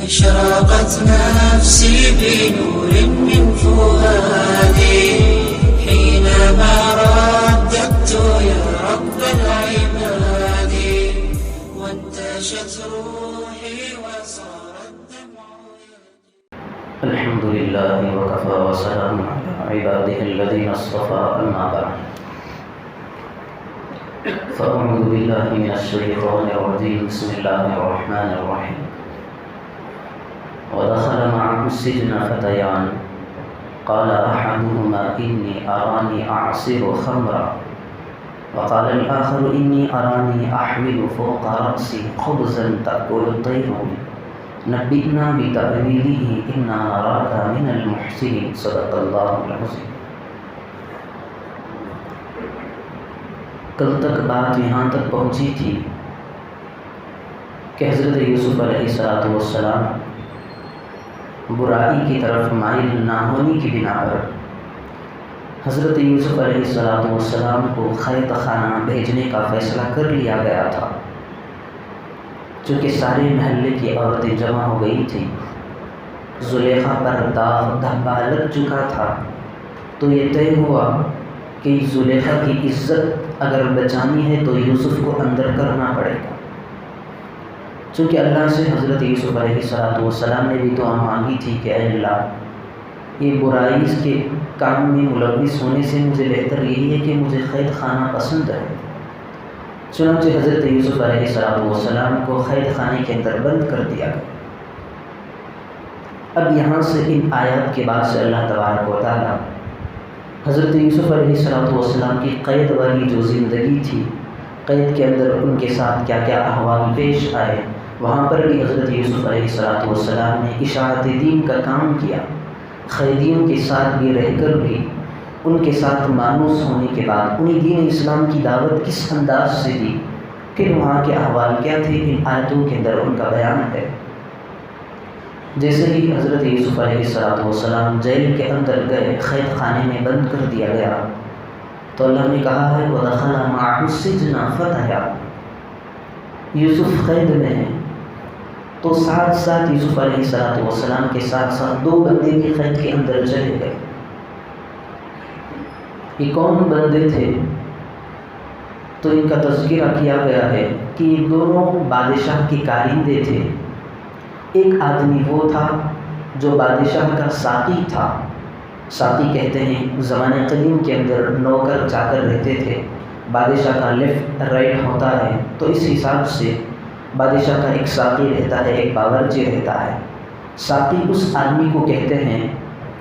أشرقت نفسي بنور من فؤادي حينما رددت يا رب العباد وانتشت روحي وصار الدمع. الحمد لله وكفى وسلام على عباده الذين اصطفى أما بعد فأعوذ بالله من الشيطان الرجيم بسم الله الرحمن الرحيم ودخل معه السجن فتيان قال أحدهما إني أراني أعصر خمرا وقال الآخر إني أراني أحمل فوق رأسي خبزا تأكل الطير نبئنا بتأويله إنا نراك من المحسنين صدق الله العظيم. کل تک بات یہاں تک پہنچی تھی کہ حضرت یوسف علیہ السلام برائی کی طرف مائل نہ ہونے کی بنا پر حضرت یوسف علیہ السلام کو خیط خانہ بھیجنے کا فیصلہ کر لیا گیا تھا. چونکہ سارے محلے کی عورتیں جمع ہو گئی تھیں، زلیخا پر داغ دھبا لگ چکا تھا، تو یہ طے ہوا کہ زلیخا کی عزت اگر بچانی ہے تو یوسف کو اندر کرنا پڑے گا. چونکہ اللہ سے حضرت یوسف علیہ السلام نے بھی دعا مانگی تھی کہ اے اللہ، یہ برائی اس کے کام میں ملوث ہونے سے مجھے بہتر یہی ہے کہ مجھے قید خانہ پسند ہے. چنانچہ حضرت یوسف علیہ السلام کو قید خانے کے اندر بند کر دیا گیا. اب یہاں سے ان آیات کے بعد سے اللہ تبارک و تعالیٰ حضرت یوسف علیہ السلام کی قید والی جو زندگی تھی، قید کے اندر ان کے ساتھ کیا کیا احوال پیش آئے، وہاں پر بھی حضرت یوسف علیہ السلام نے اشاعت دین کا کام کیا. قیدیوں کے ساتھ بھی رہ کر بھی ان کے ساتھ مانوس ہونے کے بعد انہیں دین اسلام کی دعوت کس انداز سے دی، پھر وہاں کے احوال کیا تھے، ان آیتوں کے اندر ان کا بیان ہے. جیسے ہی حضرت یوسف علیہ السلام جیل کے اندر گئے، قید خانے میں بند کر دیا گیا، تو اللہ نے کہا ہے وَدَخَلَ مَعَهُ السِّجْنَ فَتَيَانِ، یوسف قید میں ہیں تو ساتھ ساتھ یوسف علیہ السلام کے ساتھ ساتھ دو بندے بھی قید کے اندر چلے گئے. یہ کون بندے تھے؟ تو ان کا تذکرہ کیا گیا ہے کہ یہ دونوں بادشاہ کے کارندے تھے. ایک آدمی وہ تھا جو بادشاہ کا ساقی تھا. ساقی کہتے ہیں زمانے قدیم کے اندر نوکر چاکر رہتے تھے، بادشاہ کا لیفٹ رائٹ ہوتا ہے، تو اس حساب سے بادشاہ کا ایک ساقی رہتا ہے، ایک باورچی رہتا ہے. ساقی اس آدمی کو کہتے ہیں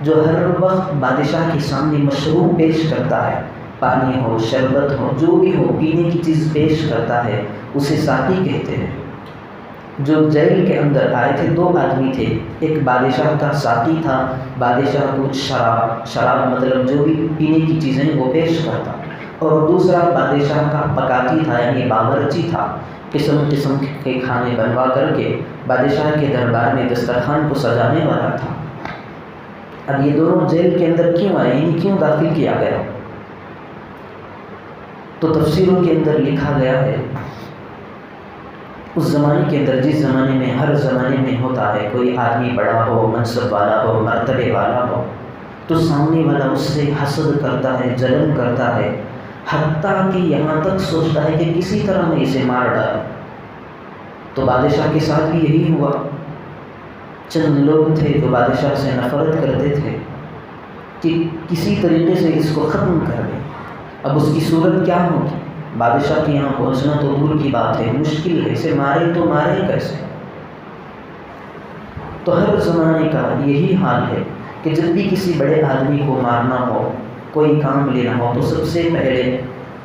جو ہر وقت بادشاہ کے سامنے مشروب پیش کرتا ہے، پانی ہو، شربت ہو، جو بھی ہو پینے کی چیز پیش کرتا ہے، اسے ساقی کہتے ہیں. جو جیل کے اندر آئے تھے دو آدمی تھے، ایک بادشاہ کا ساقی تھا، بادشاہ کو شراب مطلب جو بھی پینے کی چیزیں وہ پیش کرتا، اور دوسرا بادشاہ کا پکاتی تھا، یعنی باورچی تھا، قسم قسم کے کھانے بنوا کر کے بادشاہ کے دربار میں دسترخوان کو سجانے والا تھا. اب یہ دونوں جیل کے اندر کیوں آئے، یعنی کیوں داخل کیا گیا؟ تو تفسیروں کے اندر لکھا گیا ہے اس زمانے کے اندر، جس زمانے میں ہر زمانے میں ہوتا ہے، کوئی آدمی بڑا ہو، منصب والا ہو، مرتبے والا ہو، تو سامنے والا اس سے حسد کرتا ہے، جلن کرتا ہے، حتیٰ کہ یہاں تک سوچتا ہے کہ کسی طرح میں اسے مار ڈالے. تو بادشاہ کے ساتھ بھی یہی ہوا. چند لوگ تھے جو بادشاہ سے نفرت کرتے تھے کہ کسی طریقے سے اس کو ختم کر دیں. اب اس کی صورت کیا ہوگی؟ بادشاہ کے یہاں پہنچنا تو دور کی بات ہے، مشکل ہے، اسے مارے تو مارے کیسے؟ تو ہر زمانے کا یہی حال ہے کہ جب بھی کسی بڑے آدمی کو مارنا ہو، کوئی کام لینا ہو، تو سب سے پہلے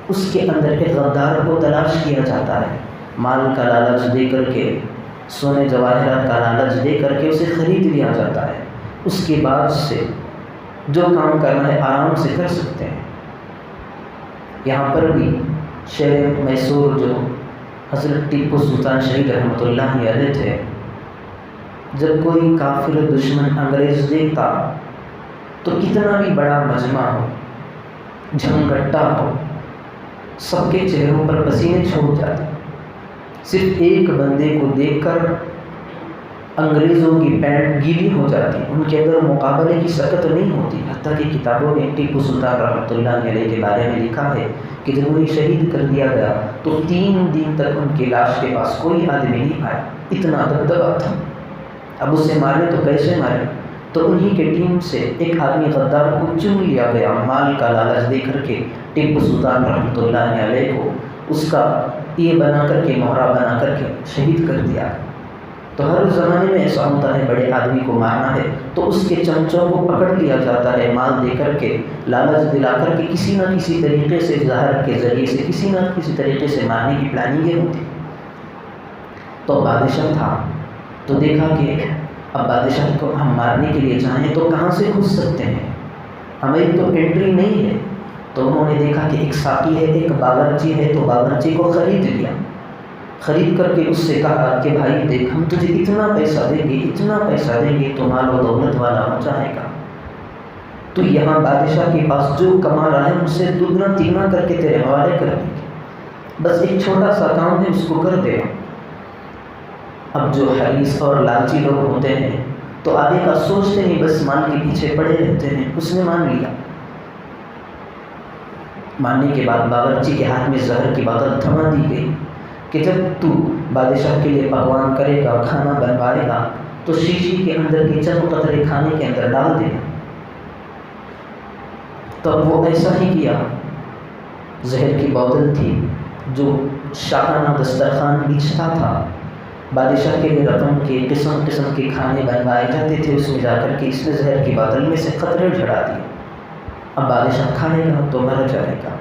اس کے اندر ایک غدار کو تلاش کیا جاتا ہے. مال کا لالچ دے کر کے، سونے جواہرات کا لالچ دے کر کے اسے خرید لیا جاتا ہے. اس کے بعد سے جو کام کرنا ہے آرام سے کر سکتے ہیں. یہاں پر بھی شہر میسور جو حضرت ٹیپو سلطان شہید رحمۃ اللہ علیہ تھے، جب کوئی کافر دشمن انگریز دیکھتا تو کتنا بھی بڑا مجمع ہو، جھمگٹا ہو، سب کے چہروں پر پسینے چھوٹ جاتے. صرف ایک بندے کو دیکھ کر انگریزوں کی پینٹ گیلی ہو جاتی، ان کے اندر مقابلے کی سکت نہیں ہوتی، حتیٰ کہ کتابوں میں ٹیپو سلطان رحمۃ اللہ علیہ کے بارے میں لکھا ہے کہ جب انہیں شہید کر دیا گیا تو 3 دن تک ان کی لاش کے پاس کوئی آدمی نہیں آیا، اتنا دبدبا تھا۔ اب اسے مارے تو کیسے مارے؟ تو انہی کے ٹیم سے ایک آدمی غدار کو چن لیا گیا، مال کا لالچ دے کر کے ٹیپو سلطان رحمۃ اللہ علیہ کو اس کا یہ بنا کر کے، مہرہ بنا کر کے شہید کر دیا۔ تو ہر زمانے میں ایسا ہوتا ہے، بڑے آدمی کو مارنا ہے تو اس کے چمچوں کو پکڑ لیا جاتا ہے، مال دے کر کے، لالچ دلا کر کے، کسی نہ کسی طریقے سے، زہر کے ذریعے سے، کسی نہ کسی طریقے سے مارنے کی پلاننگیں ہوتی۔ تو بادشاہ تھا تو دیکھا کہ اب بادشاہ کو ہم مارنے کے لیے جائیں تو کہاں سے گھس سکتے ہیں، ہمیں تو انٹری نہیں ہے۔ تو انہوں نے دیکھا کہ ایک ساقی ہے، ایک باورچی ہے، تو باورچی کو خرید لیا، خرید کر کے اس سے کہا کہ بھائی دیکھ، ہم تجھے اتنا پیسہ دیں گے، اتنا پیسہ دیں گے، تو مال و دولت والا ہو جائے گا، تو یہاں بادشاہ کے پاس جو کما رہا ہے اس سے دگنا تگنا کر کے تیرے حوالے کر دیں گے، بس ایک چھوٹا سا کام ہے، اس کو کر دے۔ اب جو حریص اور لالچی لوگ ہوتے ہیں تو آگے کا سوچتے نہیں، بس مال کے پیچھے پڑے رہتے ہیں۔ اس نے مان لیا۔ ماننے کے بعد باورچی کے ہاتھ میں زہر کی بوتل تھما دی گئی کہ جب تو بادشاہ کے لیے پکوان کرے گا، کھانا بنوائے گا تو شیشی کے اندر کے چند قطرے کھانے کے اندر ڈال دینا۔ تب وہ ایسا ہی کیا۔ زہر کی بوتل تھی جو شاہانہ دسترخوان بچھتا تھا، بادشاہ کے لیے رقم کے قسم قسم کے کھانے بنوائے جاتے تھے، اس میں جا کر کے اس نے زہر کی بوتل میں سے قطرے جھڑا دیے۔ اب بادشاہ کھائے گا تو مر جائے گا۔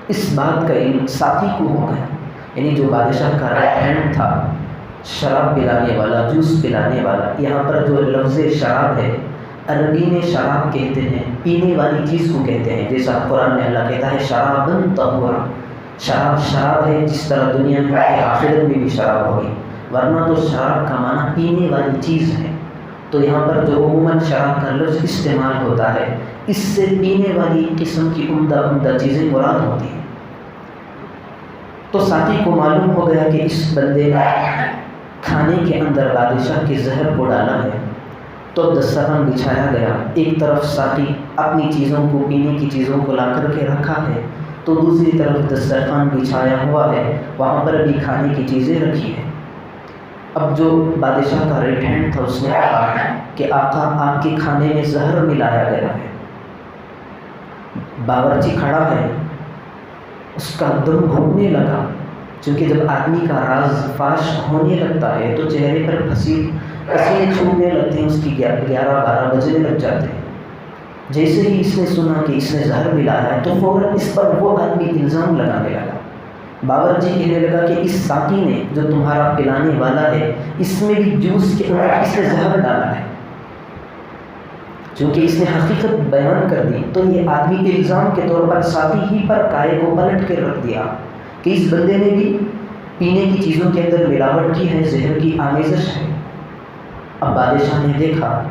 اس بات کا علم ساقی کو ہو گیا، یعنی جو بادشاہ کا رائٹ ہینڈ تھا، شراب پلانے والا، جوس پلانے والا۔ یہاں پر جو لفظ شراب ہے، عربی میں شراب کہتے ہیں پینے والی چیز کو کہتے ہیں، جیسا قرآن میں اللہ کہتا ہے شرابن طہورا، شراب شراب ہے، جس طرح دنیا میں آخرت میں بھی شراب ہوگی، ورنہ تو شراب کا معنی پینے والی چیز ہے۔ تو یہاں پر جو عموماً شراب کا لفظ استعمال ہوتا ہے، اس سے پینے والی قسم کی عمدہ چیزیں مراد ہوتی ہیں۔ تو ساقی کو معلوم ہو گیا کہ اس بندے نے کھانے کے اندر بادشاہ کے زہر کو ڈالا ہے، تو دسترخوان بچھایا گیا۔ ایک طرف ساقی اپنی چیزوں کو، پینے کی چیزوں کو لا کر کے رکھا ہے، تو دوسری طرف دسترخوان بچھایا ہوا ہے، وہاں پر بھی کھانے کی چیزیں رکھی ہیں۔ اب جو بادشاہ کا رائٹ ہینڈ تھا اس نے کہا کہ آقا آپ کے کھانے میں زہر ملایا گیا ہے۔ باورچی کھڑا ہے، اس کا دم گھٹنے لگا، چونکہ جب آدمی کا راز فاش ہونے لگتا ہے تو چہرے پر پسینے چھوٹنے لگتے ہیں، اس کی 11-12 بجنے لگ جاتے ہیں۔ جیسے ہی اس نے سنا کہ اس نے زہر ملایا ہے تو فوراً اس پر وہ آدمی الزام لگانے لگا۔ باورچی کہنے لگا کہ اس ساقی نے جو تمہارا پلانے والا ہے، اس میں بھی جوس کے اندر اس نے زہر ڈالا ہے۔ چونکہ اس نے حقیقت بیان کر دی تو یہ آدمی الزام کے طور پر ساقی ہی پر کائے کو پلٹ کر رکھ دیا کہ اس بندے نے بھی پینے کی چیزوں کے اندر ملاوٹ کی ہے، زہر کی آمیزش ہے۔ اب بادشاہ نے دیکھا،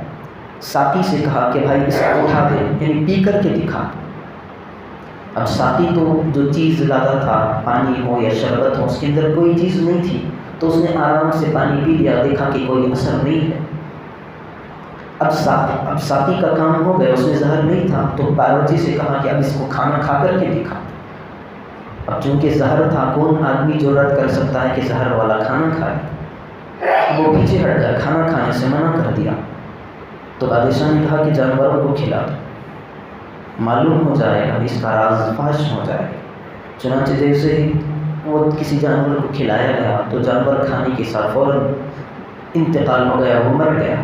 ساقی سے کہا کہ بھائی اس کو اٹھا دے، یعنی پی کر کے دکھا۔ اب ساقی تو جو چیز لاتا تھا، پانی ہو یا شربت ہو، اس کے اندر کوئی چیز نہیں تھی، تو اس نے آرام سے پانی پی لیا، دیکھا کہ کوئی اثر نہیں ہے۔ اب ساقی کا کام ہو گیا، اس میں زہر نہیں تھا، تو باورچی سے کہا کہ اب اس کو کھانا کھا کر کے دکھا۔ اب چونکہ زہر تھا، کون آدمی جرأت کر سکتا ہے کہ زہر والا کھانا کھائے؟ وہ پیچھے ہٹ گیا، کھانا کھانے سے منع کر دیا۔ تو بادشاہ نے کہا کہ جانوروں کو کھلا دو، معلوم ہو جائے گا، اس کا راز فاش ہو جائے گا۔ چنانچہ جیسے ہی وہ کسی جانور کو کھلایا گیا تو جانور کھانے کے ساتھ فوراً انتقال ہو گیا، وہ مر گیا۔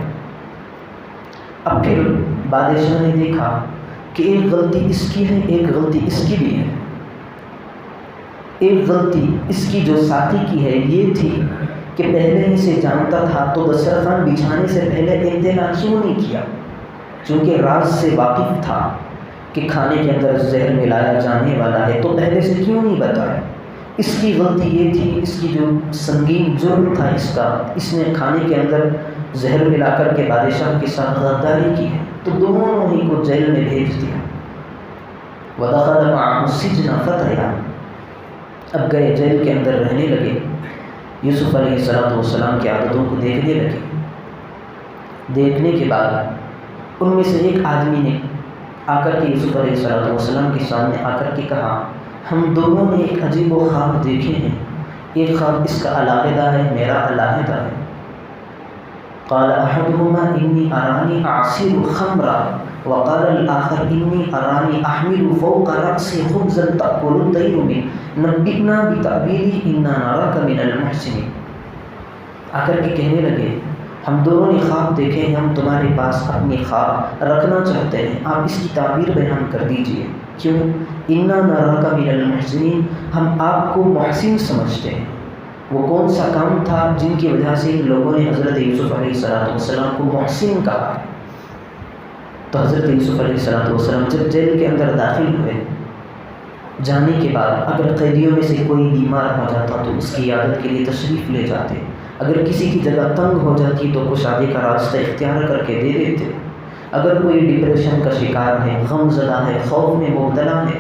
اب پھر بادشاہ نے دیکھا کہ ایک غلطی اس کی ہے، ایک غلطی اس کی بھی ہے۔ ایک غلطی اس کی جو ساقی کی ہے یہ تھی کہ پہلے ہی سے جانتا تھا تو دسترخوان بچھانے سے پہلے اطلاع کیوں نہیں کیا، چونکہ راز سے واقف تھا کہ کھانے کے اندر زہر ملایا جانے والا ہے، تو پہلے سے کیوں نہیں بتایا۔ اس کی غلطی یہ تھی، اس کی جو سنگین جرم تھا اس نے کھانے کے اندر زہر ملا کر کے بادشاہ کے ساتھ غداری کی ہے، تو دونوں ہی کو جیل میں بھیج دیا۔ وَدَخَلَ مَعَهُ السِّجْنَ فَتَيَانِ، اب گئے جیل کے اندر رہنے لگے، یوسف علیہ السلام کی عادتوں کو دیکھنے لگے۔ دیکھنے کے بعد ان میں سے ایک آدمی نے آ کر کے یوسف علیہ السلام کے سامنے آ کر کے کہا ہم دونوں نے ایک عجیب و خواب دیکھے ہیں، ایک خواب اس کا علیحدہ ہے، میرا علیحدہ ہے۔ قال احدهما انی ارانی اعصر خمرا وقال الاخر انی ارانی احمل فوق رأسی خبزا تأکل الطیر منه نبئنا بتأویلہ انا نراک من المحسنین۔ آ کر کے کہنے لگے ہم دونوں نے خواب دیکھے ہیں، ہم تمہارے پاس اپنی خواب رکھنا چاہتے ہیں، آپ اس کی تعبیر بیان کر دیجئے۔ کیوں؟ انا نراک من المحسنین، ہم آپ کو محسن سمجھتے ہیں۔ وہ کون سا کام تھا جن کی وجہ سے لوگوں نے حضرت یوسف علیہ السلام کو محسن کہا؟ تو حضرت یوسف علیہ السلام جب جیل کے اندر داخل ہوئے، جانے کے بعد اگر قیدیوں میں سے کوئی بیمار ہو جاتا تو اس کی عیادت کے لیے تشریف لے جاتے، اگر کسی کی جگہ تنگ ہو جاتی تو کشادے کا راستہ اختیار کر کے دے دیتے، اگر کوئی ڈپریشن کا شکار ہے، غم زدہ ہے، خوف میں مبتلا ہے،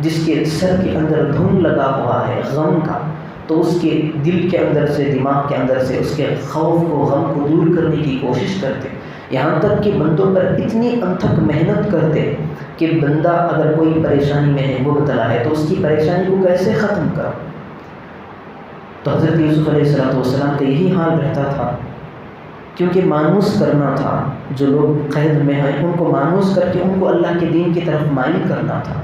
جس کے سر کے اندر دھن لگا ہوا ہے غم کا، تو اس کے دل کے اندر سے، دماغ کے اندر سے اس کے خوف کو، غم کو دور کرنے کی کوشش کرتے، یہاں تک کہ بندوں پر اتنی انتھک محنت کرتے کہ بندہ اگر کوئی پریشانی میں ہے، مبتلا ہے، تو اس کی پریشانی کو کیسے ختم کرو۔ تو حضرت یوسف علیہ السلام کا یہی حال رہتا تھا، کیونکہ مانوس کرنا تھا، جو لوگ قید میں ہیں ان کو مانوس کر کے ان کو اللہ کے دین کی طرف مائل کرنا تھا۔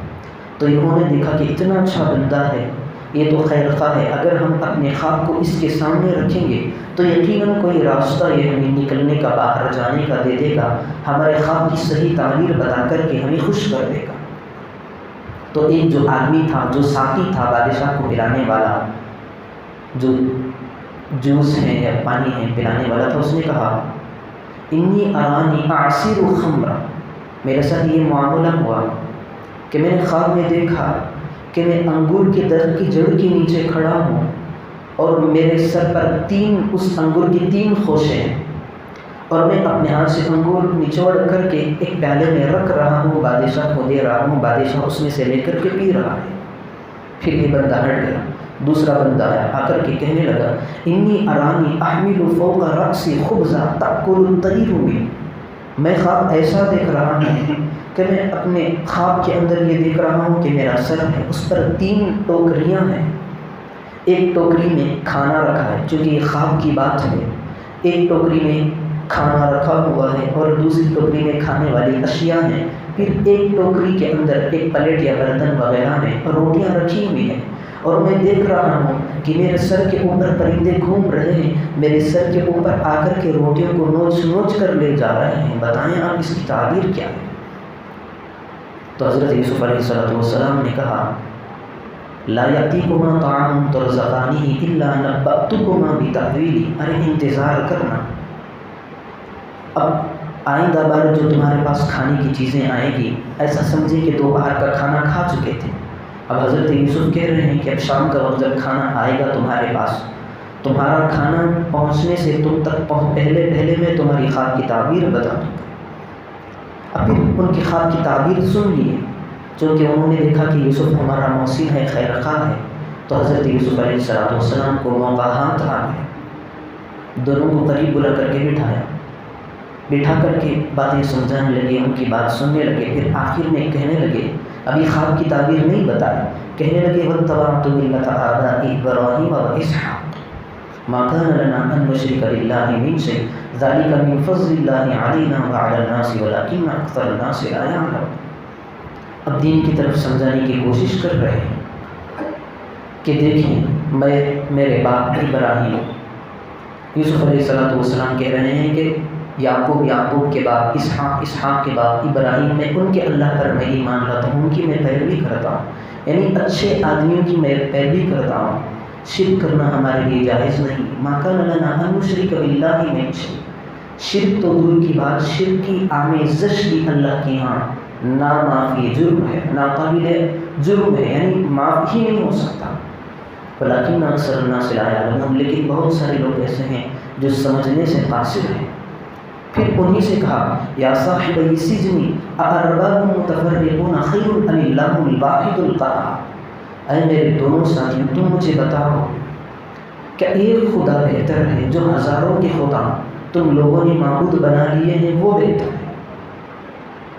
تو انہوں نے دیکھا کہ اتنا اچھا بندہ ہے، یہ تو خیر خواہ ہے، اگر ہم اپنے خواب کو اس کے سامنے رکھیں گے تو یقیناً کوئی راستہ یہ ہمیں نکلنے کا، باہر جانے کا دے دے گا، ہمارے خواب کی صحیح تعبیر بتا کر کے ہمیں خوش کر دے گا۔ تو ایک جو آدمی تھا، جو ساقی تھا، بادشاہ کو پلانے والا، جو جوس ہے یا پانی ہے پلانے والا تھا، اس نے کہا انی ارانی اعصر خمرا، میرے ساتھ یہ معاملہ ہوا کہ میں نے خواب میں دیکھا کہ میں انگور کے درخت کی جڑ کے نیچے کھڑا ہوں اور میرے سر پر اس انگور کی 3 خوشیں ہیں، اور میں اپنے ہاتھ سے انگور نچوڑ کر کے ایک پیالے میں رکھ رہا ہوں، بادشاہ کو دے رہا ہوں، بادشاہ اس میں سے لے کر کے پی رہا ہے۔ پھر یہ بندہ ہٹ گیا، دوسرا بندہ آیا، آ کر کے کہنے لگا انی ارانی احمل فوق رأسی خبزا تأکل الطیر منه، میں خواب ایسا دیکھ رہا ہوں کہ میں اپنے خواب کے اندر یہ دیکھ رہا ہوں کہ میرا سر ہے، اس پر 3 ٹوکریاں ہیں، ایک ٹوکری میں کھانا رکھا ہے، چونکہ یہ خواب کی بات ہے، ایک ٹوکری میں کھانا رکھا ہوا ہے اور دوسری ٹوکری میں کھانے والی اشیاء ہیں، پھر ایک ٹوکری کے اندر ایک پلیٹ یا برتن وغیرہ میں روٹیاں رکھی ہوئی ہیں، اور میں دیکھ رہا ہوں کہ میرے سر کے اوپر پرندے گھوم رہے ہیں، میرے سر کے اوپر آ کر کے روٹیوں کو نوچ نوچ کر لے جا رہے ہیں، بتائیں آپ اس کی تعبیر کیا ہے؟ تو حضرت یوسف علیہ السلام نے کہا لا یأتیکما طعام ترزقانہ الا نبأتکما بتأویلہ، ارے انتظار کرنا، اب آئندہ بار جو تمہارے پاس کھانے کی چیزیں آئیں گی ایسا سمجھیں کہ دوپہر کا کھانا کھا چکے تھے، اب حضرت یوسف کہہ رہے ہیں کہ اب شام کا وقت جب کھانا آئے گا تمہارے پاس، تمہارا کھانا پہنچنے سے تم تک پہلے میں تمہاری خواب کی تعبیر بتا دوں گا۔ اب پھر ان کی خواب کی تعبیر سن لیے، چونکہ انہوں نے دیکھا کہ یوسف ہمارا محسن ہے، خیر خواہ ہے، تو حضرت یوسف علیہ السلام کو موقع ہاتھ آ گیا، دونوں کو قریب بلا کر کے بٹھا کر کے باتیں سمجھانے لگے، ان کی بات سننے لگے، پھر آخر میں کہنے لگے، ابھی خواب کی تعبیر نہیں بتائی، کہنے لگے وَاتَّبَعْتُ مِلَّةَ آبَائِي إِبْرَاهِيمَ وَإِسْحَاقَ مَا كَانَ لَنَا أَن نُشْرِكَ بِاللَّهِ مِن شَيْءٍ ذَلِكَ مِن فَضْلِ اللَّهِ عَلَيْنَا وَعَلَى النَّاسِ وَلَكِنَّ أَكْثَرَ النَّاسِ لَا يَعْلَمُونَ۔ اب دین کی طرف سمجھانے کی کوشش کر رہے ہیں کہ دیکھیں میرے باپ ابراہیم، یوسف علیہ السلام کہہ رہے ہیں کہ یعقوب کے بعد اسحاق کے بعد ابراہیم، میں ان کے اللہ پر میں ایمان لاتا ہوں، ان کی میں پیروی کرتا ہوں، یعنی اچھے آدمیوں کی میں پیروی کرتا ہوں، شرک کرنا ہمارے لیے جائز نہیں۔ ما کان لنا ان نشرک باللہ من شیء، شرک تو دور کی بات، شرک کی آمیزش بھی اللہ کے ہاں نامعافی جرم ہے، ناقابل جرم ہے، یعنی معاف ہی نہیں ہو سکتا۔ ولیکن اکثر الناس لا یعلمون، لیکن بہت سارے لوگ ایسے ہیں جو سمجھنے سے قاصر ہیں۔ پھر انہی سے کہا یا صاحب السجن اارباب متفرقون خیر ام اللہ الواحد القہار، اے میرے دونوں ساتھیوں تم مجھے بتاؤ کہ ایک خدا بہتر ہے جو ہزاروں کے خدا تم لوگوں نے معبود بنا لیے ہیں وہ بہتر ہے۔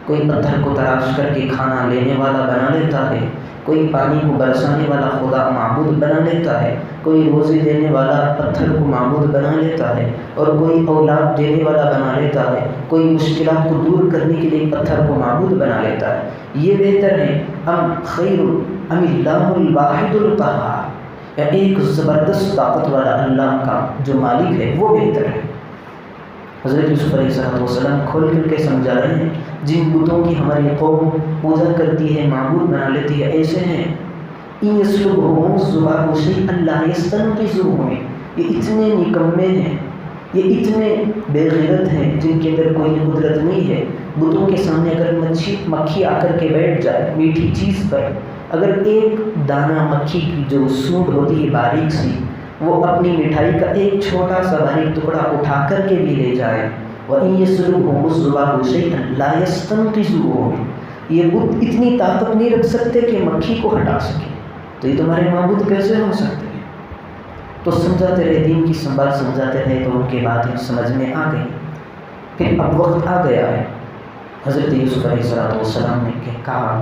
کوئی پتھر کو تراش کر کے کھانا لینے والا بنا لیتا ہے، کوئی پانی کو برسانے والا خدا معبود بنا لیتا ہے، کوئی روزی دینے والا پتھر کو معبود بنا لیتا ہے، اور کوئی اولاد دینے والا بنا لیتا ہے، کوئی مشکلات کو دور کرنے کے لیے پتھر کو معبود بنا لیتا ہے۔ یہ بہتر ہے ام خیر ام اللہ الواحد القہار، یا ایک زبردست طاقت والا اللہ کا جو مالک ہے وہ بہتر ہے۔ حضرت یوسف علیہ السلام کھول کر کے سمجھا رہے ہیں جن بتوں کی ہماری قوم پوجا کرتی ہے، معبود بنا لیتی ہے، ایسے ہیں ان یسلبہم الذباب شیئا لا یستنقذوہ، یہ اتنے نکمے ہیں، یہ اتنے بے غیرت ہیں جن کے اندر کوئی قدرت نہیں ہے۔ بتوں کے سامنے اگر مکھی آ کر کے بیٹھ جائے میٹھی چیز پر، اگر ایک دانہ مکھی کی جو سونڈ ہوتی ہے باریک سی، وہ اپنی مٹھائی کا ایک چھوٹا سا باریک ٹکڑا اٹھا کر کے بھی لے جائے، وَإِن يَسْلُبْهُمُ الذُّبَابُ شَيْئًا لَا يَسْتَنقِذُوهُ، یہ بت اتنی طاقت نہیں رکھ سکتے کہ مکھی کو ہٹا سکے، تو یہ تمہارے معبود کیسے ہو سکتے ہیں؟ تو سمجھاتے رہے، دین کی بات سمجھاتے رہے، تو ان کی باتیں سمجھ میں آ گئی۔ پھر اب وقت آ گیا ہے، حضرت یوسف علیہ السلام نے کہا،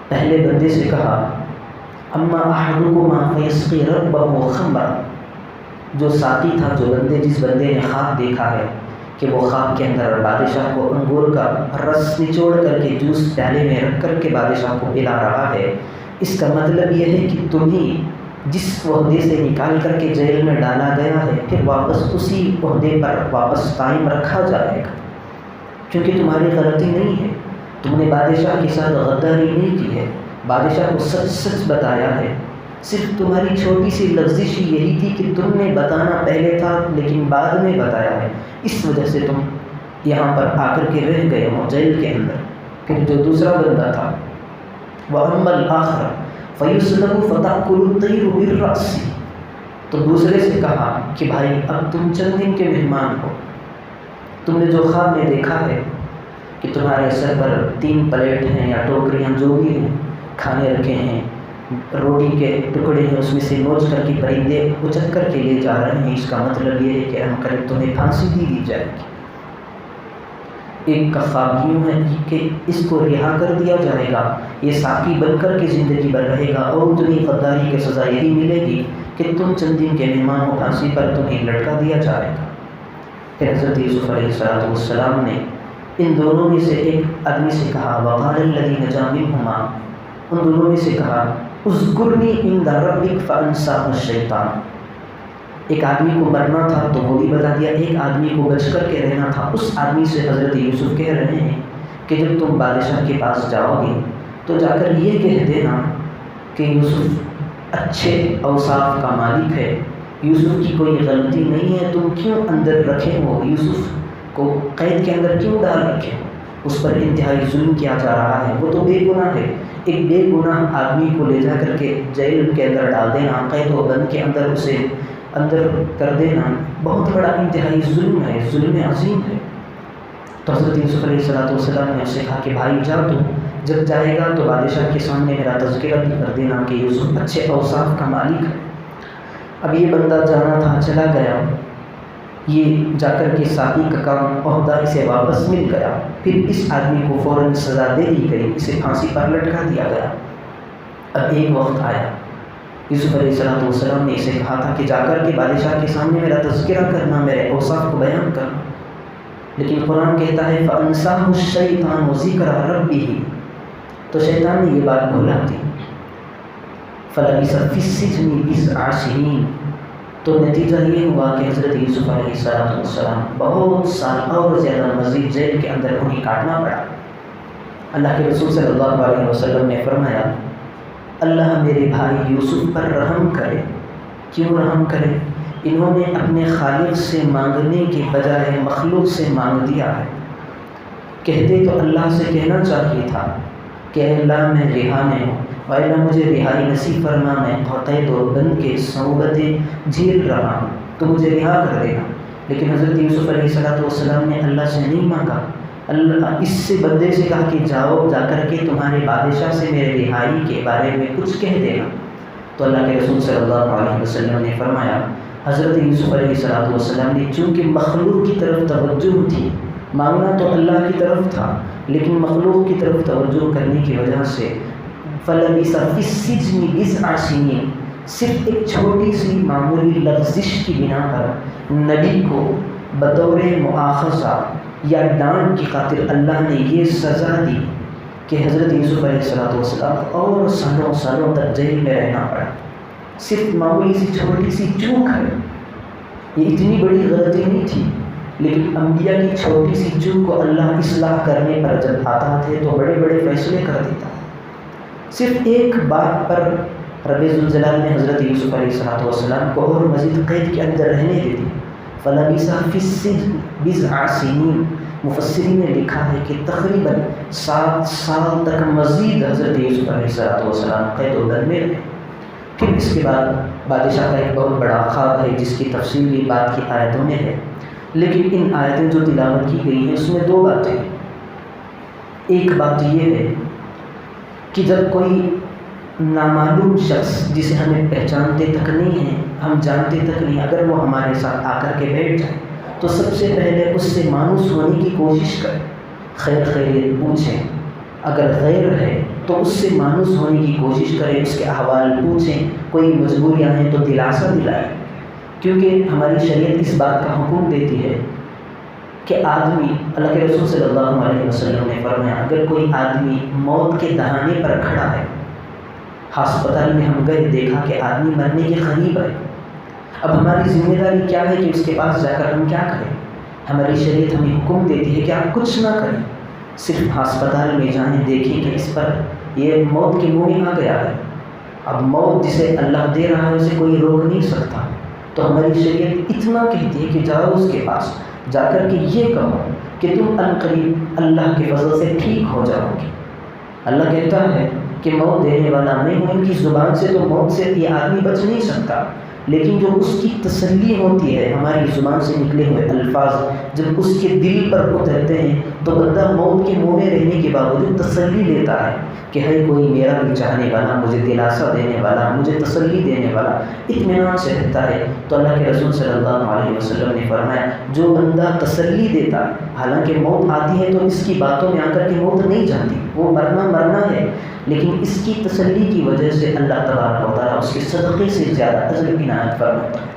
پہلے بندے سے کہا اما احدکما فیسقی ربہ خمرا، جو ساقی تھا، جو جس بندے نے خواب دیکھا ہے کہ وہ خواب کے اندر بادشاہ کو انگور کا رس نچوڑ کر کے جوس پیالے میں رکھ کر کے بادشاہ کو پلا رہا ہے، اس کا مطلب یہ ہے کہ تمہیں جس عہدے سے نکال کر کے جیل میں ڈالا گیا ہے پھر واپس اسی عہدے پر واپس قائم رکھا جائے گا، کیونکہ تمہاری غلطی نہیں ہے، تم نے بادشاہ کے ساتھ غداری نہیں کی ہے، بادشاہ کو سچ سچ بتایا ہے، صرف تمہاری چھوٹی سی لفزش یہی تھی کہ تم نے بتانا پہلے تھا لیکن بعد میں بتایا ہے، اس وجہ سے تم یہاں پر آ کر کے رہ گئے ہو جیل کے اندر۔ پھر جو دوسرا بندہ تھا، وَأَمَّا الْآخَرُ فَيُسْلَبُ فَتَأْكُلُ الطَّيْرُ بِالرَّأْسِ، تو دوسرے سے کہا کہ بھائی اب تم چند دن کے مہمان ہو، تم نے جو خواب میں دیکھا ہے کہ تمہارے سر پر 3 پلیٹ ہیں یا ٹوکریاں جو بھی ہیں، کھانے رکھے ہیں، روٹی کے ٹکڑے ہیں، اس میں سے نوچ کر کے پرندے اچک کر کے لے جا رہے ہیں، اس کا مطلب یہ ہے کہ ہم قریب تمہیں پھانسی دی جائے گی۔ ایک کا خواب یوں ہے کہ اس کو رہا کر دیا جائے گا، یہ ساقی بن کر کے زندگی بھر رہے گا، اور تمہیں غداری کی سزا یہی ملے گی کہ تم چند دن کے مہمان ہو، پھانسی پر تمہیں لٹکا دیا جائے گا۔ پھر حضرت یوسف علیہ السلام نے ان دونوں میں سے ایک آدمی سے کہا، وَقَالَ الَّذِي نَجَا مِنْهُمَا، ان دونوں میں سے کہا، اذکرنی عند ربک فانساہ الشیطان، ایک آدمی کو مرنا تھا تو وہ بھی بتا دیا، ایک آدمی کو بچ کر کے رہنا تھا، اس آدمی سے حضرت یوسف کہہ رہے ہیں کہ جب تم بادشاہ کے پاس جاؤ گے تو جا کر یہ کہہ دینا کہ یوسف اچھے اوصاف کا مالک ہے، یوسف کی کوئی غلطی نہیں ہے، تم کیوں اندر رکھے ہو، یوسف کو قید کے اندر کیوں ڈال رکھے ہو، اس پر انتہائی ظلم کیا جا رہا ہے، وہ تو بے گناہ ہے، ایک بے گناہ آدمی کو لے جا کر کے جیل کے اندر ڈال دینا، قید و بند کے اندر اسے اندر کر دینا بہت بڑا انتہائی ظلم ہے، ظلم عظیم ہے۔ تو حضرت یوسف علیہ السلام نے اسے کہا کہ بھائی جا، تو جب جائے گا تو بادشاہ کے سامنے میرا تذکرہ بھی کر دینا کہ یوسف اچھے اوصاف کا مالک ہے۔ اب یہ بندہ جانا تھا، چلا گیا، یہ جا کر کے ساقی کا کام عہدہ اسے واپس مل گیا، پھر اس آدمی کو فوراً سزا دے دی گئی، اسے پھانسی پر لٹکا دیا گیا۔ اب ایک وقت آیا، یوسف علیہ السلام نے اسے کہا تھا کہ جا کر کے بادشاہ کے سامنے میرا تذکرہ کرنا، میرے اوصاف کو بیان کرنا، لیکن قرآن کہتا ہے فَأَنسَاهُ الشَّيْطَانُ ذِكْرَ رَبِّهِ، تو شیطان نے یہ بات بھولا دی، فَلَبِثَ فِي السِّجْنِ بِضْعَ سِنِينَ، تو نتیجہ یہ ہوا کہ حضرت یوسف علیہ السلام بہت سال اور زیادہ مزید جیل کے اندر انہیں کاٹنا پڑا۔ اللہ کے رسول صلی اللہ علیہ وسلم نے فرمایا، اللہ میرے بھائی یوسف پر رحم کرے، کیوں رحم کرے؟ انہوں نے اپنے خالق سے مانگنے کے بجائے مخلوق سے مانگ دیا ہے، کہتے تو اللہ سے کہنا چاہیے تھا کہ اے اللہ میں رہا میں ہوں، اور اللہ مجھے رہائی نصیب فرما، میں قید و بند کے صعوبتیں جھیل رہا ہوں تو مجھے رہا کر دینا۔ لیکن حضرت یوسف علیہ السلام نے اللہ سے نہیں مانگا، اللہ اس سے بندے سے کہا کہ جاؤ، جا کر کے تمہارے بادشاہ سے میرے رہائی کے بارے میں کچھ کہہ دینا۔ تو اللہ کے رسول صلی اللہ علیہ وسلم نے فرمایا، حضرت یوسف علیہ السلام نے چونکہ مخلوق کی طرف توجہ تھی، مانگنا تو اللہ کی طرف تھا لیکن مخلوق کی طرف توجہ کرنے کی وجہ سے فلبث فی السجن بضع سنین، صرف ایک چھوٹی سی معمولی لغزش کی بنا پر نبی کو بطور مؤاخذہ یا ڈانٹ کی خاطر اللہ نے یہ سزا دی کہ حضرت یوسف علیہ السلام اور سالوں سالوں تک جیل میں رہنا پڑا۔ صرف معمولی سی چھوٹی سی چوک ہے، یہ اتنی بڑی غلطی نہیں تھی، لیکن انبیاء کی چھوٹی سی چوک کو اللہ اصلاح کرنے پر جب آتا تھے تو بڑے بڑے فیصلے کر دیتا۔ صرف ایک بات پر رب ذوالجلال نے حضرت یوسف علیہ السلام کو اور مزید قید کے اندر رہنے دے دی۔ فلبث فی السجن بضع سنین، مفسرین نے لکھا ہے کہ تقریباً 7 سال تک مزید حضرت یوسف علیہ السلام قید و بند میں رہے۔ پھر اس کے بعد بادشاہ کا ایک بہت بڑا خواب ہے جس کی تفصیل بھی بات کی آیتوں میں ہے، لیکن ان آیتیں جو تلاوت کی گئی ہیں اس میں 2 باتیں ہیں۔ ایک بات یہ ہے کہ جب کوئی نامعلوم شخص جسے ہمیں پہچانتے تک نہیں ہیں، ہم جانتے تک نہیں، اگر وہ ہمارے ساتھ آ کر کے بیٹھ جائے تو سب سے پہلے اس سے مانوس ہونے کی کوشش کریں، خیر خیریت پوچھیں، اگر غیر ہے تو اس سے مانوس ہونے کی کوشش کریں، اس کے احوال پوچھیں، کوئی مجبوریاں ہیں تو دلاسا دلائیں، کیونکہ ہماری شریعت اس بات کا حکم دیتی ہے کہ آدمی، اللہ کے رسول صلی اللہ علیہ وسلم نے فرمایا اگر کوئی آدمی موت کے دہانے پر کھڑا ہے، ہسپتال میں ہم گئے، دیکھا کہ آدمی مرنے کے قریب ہے، اب ہماری ذمہ داری کیا ہے کہ اس کے پاس جا کر ہم کیا کریں؟ ہماری شریعت ہمیں حکم دیتی ہے کہ آپ کچھ نہ کریں، صرف ہسپتال میں جائیں، دیکھیں کہ اس پر یہ موت کے منہ میں آ گیا ہے، اب موت جسے اللہ دے رہا ہے اسے کوئی روک نہیں سکتا، تو ہماری شریعت اتنا کہتی ہے کہ جاؤ اس کے پاس، جا کر کے یہ کہو کہ تم عنقریب اللہ کے فضل سے ٹھیک ہو جاؤ گے۔ اللہ کہتا ہے کہ موت دینے والا میں ہوں، ان کی زبان سے تو موت سے یہ آدمی بچ نہیں سکتا، لیکن جو اس کی تسلی ہوتی ہے، ہماری زبان سے نکلے ہوئے الفاظ جب اس کے دل پر اترتے ہیں تو بندہ موت کے منہ میں رہنے کے باوجود تسلی لیتا ہے کہ ہے کوئی میرا بھی چاہنے والا، مجھے دلاسا دینے والا، مجھے تسلی دینے والا، اطمینان سے رہتا ہے۔ تو اللہ کے رسول صلی اللہ علیہ وسلم نے فرمایا جو بندہ تسلی دیتا ہے، حالانکہ موت آتی ہے تو اس کی باتوں میں آ کر کے موت نہیں جاتی، وہ مرنا ہے، لیکن اس کی تسلی کی وجہ سے اللہ تبارک و تعالیٰ اس کے صدقے سے زیادہ اجر عنایت فرماتا ہے۔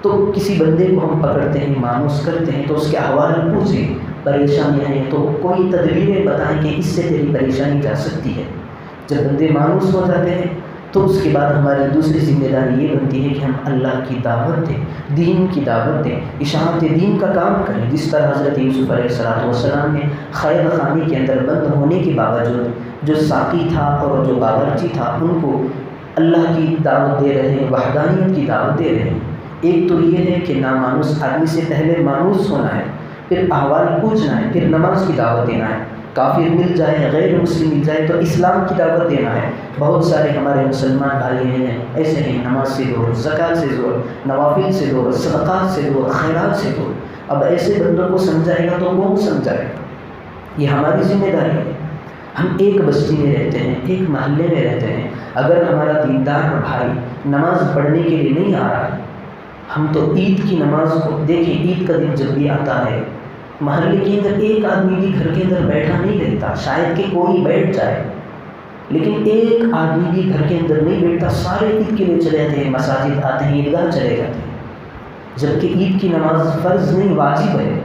تو کسی بندے کو ہم پکڑتے ہیں، مانوس کرتے ہیں تو اس کے احوال پوچھیں، پریشانیاں ہیں تو کوئی تدبیریں بتائیں کہ اس سے تیری پریشانی جا سکتی ہے۔ جب بندے مانوس ہو جاتے ہیں تو اس کے بعد ہماری دوسری ذمہ داری یہ بنتی ہے کہ ہم اللہ کی دعوت دیں، دین کی دعوت دیں، اشاعت دین کا کام کریں، جس طرح حضرت یوسف علیہ السلام نے قید خانے کے اندر بند ہونے کے باوجود جو ساقی تھا اور جو باورچی تھا ان کو اللہ کی دعوت دے رہے ہیں، وحدانیت کی دعوت دے رہے ہیں۔ ایک تو یہ ہے کہ نامانوس آدمی سے پہلے مانوس ہونا ہے، پھر احوال پوچھنا ہے، پھر نماز کی دعوت دینا ہے، کافر مل جائے، غیر مسلم مل جائے تو اسلام کی دعوت دینا ہے۔ بہت سارے ہمارے مسلمان بھائی ہیں ایسے ہیں، نماز سے دور، زکوٰۃ سے دور، نوافل سے دور، صدقات سے دور، خیرات سے دور۔ اب ایسے بندوں کو سمجھائے گا تو کون سمجھائے گا؟ یہ ہماری ذمہ داری ہے۔ ہم ایک بستی میں رہتے ہیں، ایک محلے میں رہتے ہیں، اگر ہمارا دیندار بھائی نماز پڑھنے کے لیے نہیں آ رہا ہے، ہم تو عید کی نماز کو دیکھیں، عید کا دن جب بھی آتا ہے محلے کے اندر ایک آدمی بھی گھر کے اندر بیٹھا نہیں رہتا، شاید کہ کوئی بیٹھ جائے، لیکن ایک آدمی بھی گھر کے اندر نہیں بیٹھتا، سارے عید کے لیے چلے جاتے ہیں، مساجد آتے ہیں، عیدگاہ چلے جاتے ہیں، جبکہ عید کی نماز فرض نہیں واجب ہے۔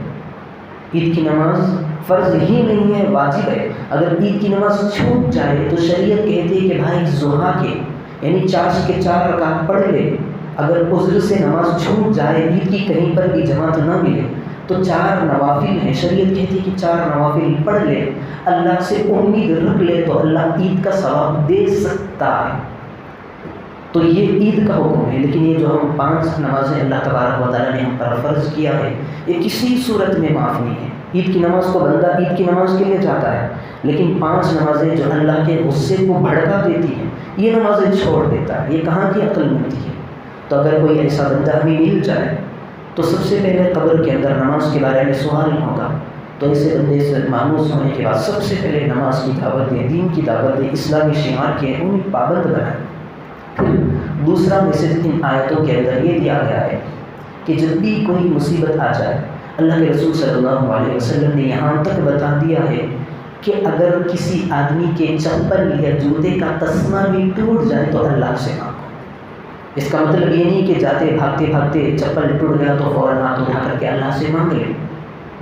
عید کی نماز فرض ہی نہیں ہے، واجب ہے۔ اگر عید کی نماز چھوٹ جائے تو شریعت کہتی ہے کہ بھائی ضحیٰ کے یعنی 4 کے 4 رکعت پڑھ لے، اگر عذر سے نماز چھوٹ جائے، عید کی کہیں پر بھی جماعت نہ ملے تو 4 نوافل ہیں، شریعت کہتی ہے کہ 4 نوافل پڑھ لے، اللہ سے امید رکھ لے تو اللہ عید کا ثواب دے سکتا ہے۔ تو یہ عید کا حکم ہے، لیکن یہ جو ہم 5 نمازیں اللہ تبارک و تعالیٰ نے ہم پر فرض کیا ہے، یہ کسی صورت میں معاف نہیں ہے۔ عید کی نماز کو بندہ عید کی نماز کے لیے جاتا ہے، لیکن 5 نمازیں جو اللہ کے غصے کو بھڑکا دیتی ہیں، یہ نمازیں چھوڑ دیتا ہے، یہ کہاں کی عقل ملتی ہے؟ تو اگر کوئی ایسا بندہ ہمیں مل جائے تو سب سے پہلے قبر کے اندر نماز کے بارے میں سوال ہوگا، تو ایسے بندے سے مانوس ہونے کے بعد سب سے پہلے نماز کی دعوت دیں، دین کی دعوت دیں، اسلامی شعار کے انہیں پابند بنائیں، پھر دوسرا میسج ان آیتوں کے اندر یہ دیا گیا ہے کہ جب بھی کوئی مصیبت آ جائے، اللہ کے رسول صلی اللہ علیہ وسلم نے یہاں تک بتا دیا ہے کہ اگر کسی آدمی کے چپل یا جوتے کا تسمہ بھی ٹوٹ جائے تو اللہ سے مانگو۔ اس کا مطلب یہ نہیں کہ جاتے بھاگتے بھاگتے چپل ٹوٹ گیا تو فوراً ہاتھ اٹھا کر کے اللہ سے مانگ لیں۔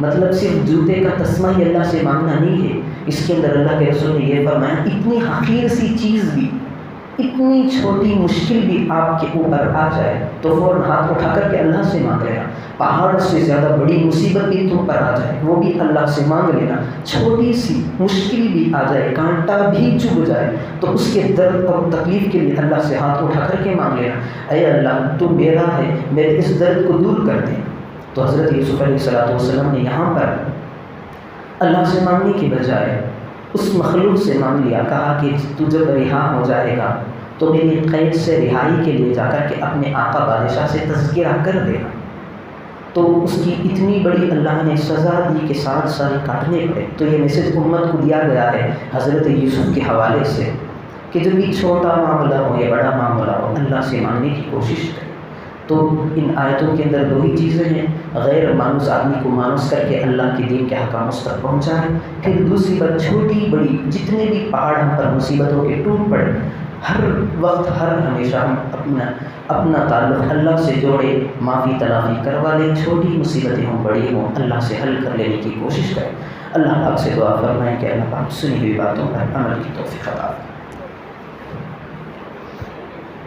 مطلب صرف جوتے کا تسمہ ہی اللہ سے مانگنا نہیں ہے، اس کے اندر اللہ کے رسول نے یہ فرمایا اتنی حقیر سی چیز بھی، اتنی چھوٹی مشکل بھی آپ کے اوپر آ جائے تو فوراً ہاتھ اٹھا کر کے اللہ سے مانگ لینا۔ پہاڑ سے زیادہ بڑی مصیبت بھی تم پر آ جائے وہ بھی اللہ سے مانگ لینا۔ چھوٹی سی مشکل بھی آ جائے، کانٹا بھی چبھ جائے تو اس کے درد اور تکلیف کے لیے اللہ سے ہاتھ اٹھا کر کے مانگ لینا، اے اللہ تو میرا ہے، میرے اس درد کو دور کر دیں۔ تو حضرت یوسف علیہ السلام نے یہاں پر اللہ سے مانگنے کے بجائے اس مخلوق سے مانگ لیا، کہا کہ تو جب رہا ہو جائے گا تو میری قید سے رہائی کے لیے جا کر کے اپنے آقا بادشاہ سے تذکرہ کر دینا۔ تو اس کی اتنی بڑی اللہ نے سزا دی کہ 7 سال کاٹنے پڑے۔ تو یہ میسج امت کو دیا گیا ہے حضرت یوسف کے حوالے سے کہ جب بھی چھوٹا معاملہ ہو یا بڑا معاملہ ہو اللہ سے مانگنے کی کوشش کریں۔ تو ان آیتوں کے اندر 2 ہی چیزیں ہیں، غیر مانوس آدمی کو مانوس کر کے اللہ کے دین کے احکام تک پہنچائیں، پھر دوسری بات چھوٹی بڑی جتنے بھی پہاڑ ہم پر مصیبتوں کے ٹوٹ پڑے، ہر وقت ہر ہمیشہ ہم اپنا تعلق اللہ سے جوڑے، معافی تلافی کروا لیں، چھوٹی مصیبتیں ہوں بڑی ہوں اللہ سے حل کر لینے کی کوشش کریں۔ اللہ پاک سے دعا فرمائیں کہ اللہ پاک سنی ہوئی باتوں پر عمل کی توفیق عطا فرمائے۔